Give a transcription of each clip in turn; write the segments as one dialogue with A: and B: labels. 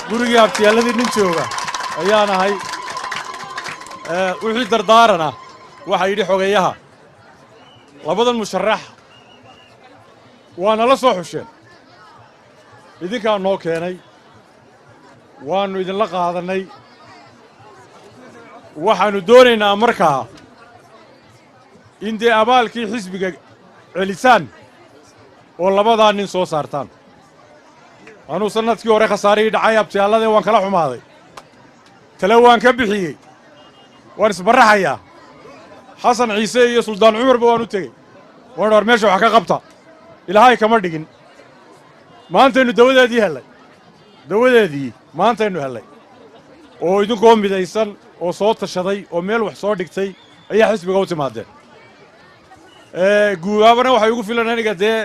A: guriga abtiyaaladii nin jooga ayaan ahay wixii dardaarana waxa yidhi xogeeyaha labadan musharax waa nala soo xusheen idinkaa noo keenay waannu idinla qaadannay waxaannu doonaynaa markaa in dee abaalkii xisbiga celisaan oo labadaa nin soo saartaan anuu sannadkii hore khasaarihii dhacay abtiyaalladee waan kala xumaaday tale waan ka bixiyey waan isbarraxayaa xasan ciise iyo suldaan cumarba waan u tegey waan war meesha wax ka qabta ilaahay kama dhigin maantaynu dawadeedii maantaynu hellay oo idinkoo midaysan oo soo tashaday oo meel wax soo dhigtay ayaa xisbiga u timaadeen guubaabana waxay ugu filan aniga dee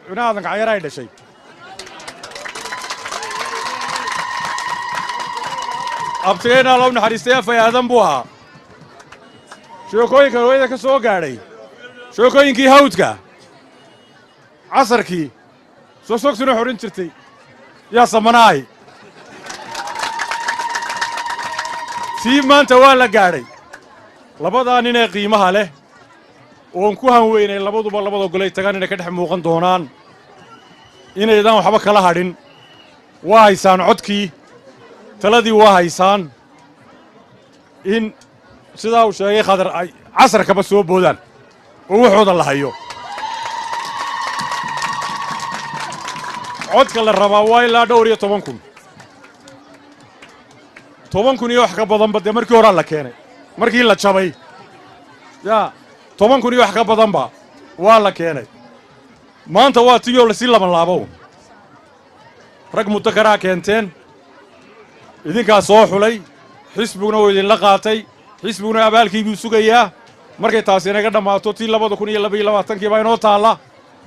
A: cunaadan kacyara ay dhashay abtigayna loo naxariistay afay aadan buu ahaa sheekooyinkan hooyada ka soo gaadhay sheekooyinkii hawdka casarkii soo sogsuna xorin jirtay yaa samanaay tii maanta waa la gaadhay labadaa nin ee qiimaha leh oon ku hanweynay labaduba labada golay tagaan inay ka dhex muuqan doonaan inaydaan waxba kala hadhin waa haysaan codkii taladii waa haysaan in sidaa uu sheegay khadar ay casarkaba soo boodaan oo waxooda la hayo codka la rabaa waa ilaa dhowr iyo 10,000 10,000 iyo wax ka badanba dee markii horaa la keenay markii la jabay yaa 10,000 iyo wax ka badanba waa la keenay maanta waa tiyoo lasii labanlaabo rag mudakaraa keenteen idinkaa soo xulay xisbiguna wuu idinla qaatay xisbiguna abaalkii buu sugayaa markay taasi inaga dhammaato tii 2022 baa inoo taalla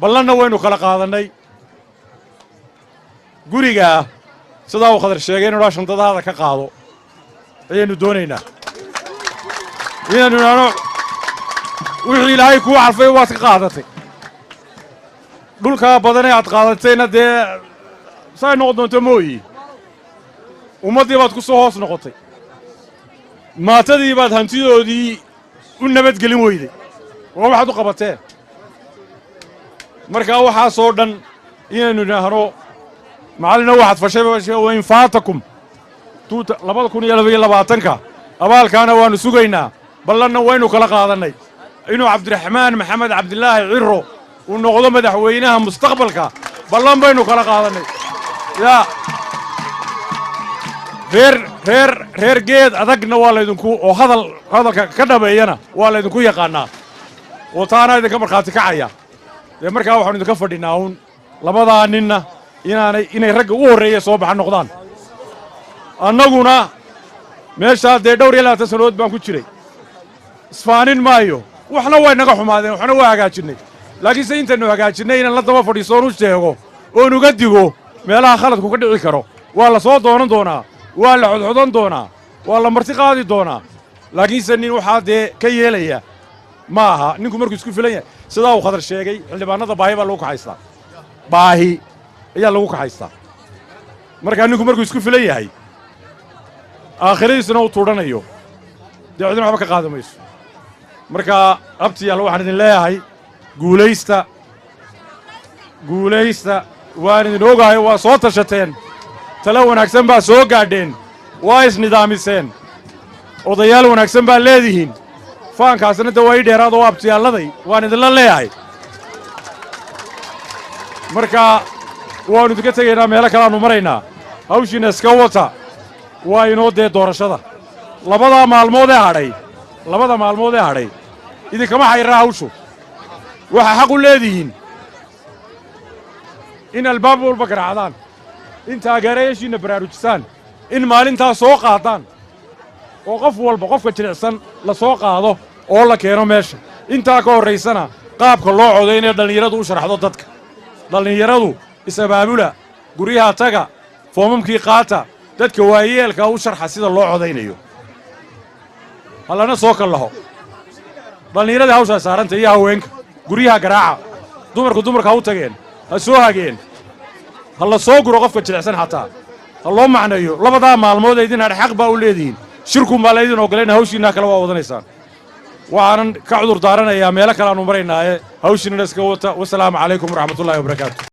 A: ballanna waynu kala qaadannay gurigaa sidaa uu khadar sheegay inuu shandadaada ka qaado ayaynu doonaynaa inaynu idhaahno wixii ilaahay kuu calfay waad ka qaadatay dhulkaa badan ee aad qaadatayna dee saay noqon doonto mooyi ummaddii baad ku soo hoos noqotay maatadii baad hantidoodii u nabadgelin weyday waa waxaad u qabateen markaa waxaasoo dhan inaynu idhaahno macallina waxaad fashay wain faatakum 2022 abaalkaana waannu sugaynaa ballanna waynu kala qaadannay inuu cabdiraxmaan maxamed cabdilaahi cirro uu noqdo madaxweynaha mustaqbalka ballan baynu kala qaadannay yaa reer geed adagna waa laydinku oo hadalka ka dhameeyana waa laydinku yaqaannaa oo taana idinka markhaati kacaya dee markaa waxaanu idinka fadhinaa uun labadaa ninna inay ragga u horreeya soo baxa noqdaan annaguna meeshaa dee dhowr iyo 20 sannadood baan ku jiray isfaanin maayo waxna way naga xumaadeen waxna waa hagaajinnay laakiinse intaynu hagaajinnay inaan la daba fadhiisoon u sheego oon uga digo meelaha khaladku ka dhici karo waa la soo doonan doonaa waa la xodxodan doonaa waa la marti qaadi doonaa laakiinse nin waxaa dee ka yeelaya ma aha ninku markuu isku filan yahay sidaa uu khadar sheegay xildhibaanada baahi baa lagu kaxaystaa baahi ayaa lagu kaxaystaa markaa ninku markuu isku filan yahay aakhiradiisuna uu tuudhanayo dee cidina waxba ka qaadi mayso markaa abtiyaal waxaan idin leeyahay guulaysta waan idin ogahay waa soo tashateen talo wanaagsan baa soo gaadheen waa isnidaamiseen odayaal wanaagsan baa leedihiin faankaasna de waa ii dheeraad oo abtiyaalladay waan idinla leeyahay markaa waannu idinka tegaynaa meelo kaleaannu maraynaa hawshiinna iska wata waa inoo dee doorashada labada maalmood ee hadhay idinkama xayraa hawshu waxaa xaq u leedihiin in albaab walba garaacdaan in taageerayaashiinna baraarujisaan in maalintaa soo qaadaan oo qof walba qofka jilicsan la soo qaado oo la keeno meesha intaa ka horraysana qaabka loo codo inay dhallinyaradu u sharaxdo dadka dhallinyaradu is-abaabula guryaha taga foomamkii qaata dadka waayeelka u sharxa sida loo codaynayo hallana soo kallaho dhallinyaradii hawshaa saaranta iyo haweenka guryaha garaaca dumarka ha u tageen ha soo hageen ha la soo guro qofka jilicsan xataa ha loo macneeyo labadaa maalmood idin hadh xaq baa u leedihiin shirkun baa laydin ogolayna hawshiinaa kale waa wadanaysaan waxaanan ka cudur daaranayaa meelo kale aanu maraynaaye hawshiinana iska wata wasalaamu calaykum waraxmatullahi wabarakaatu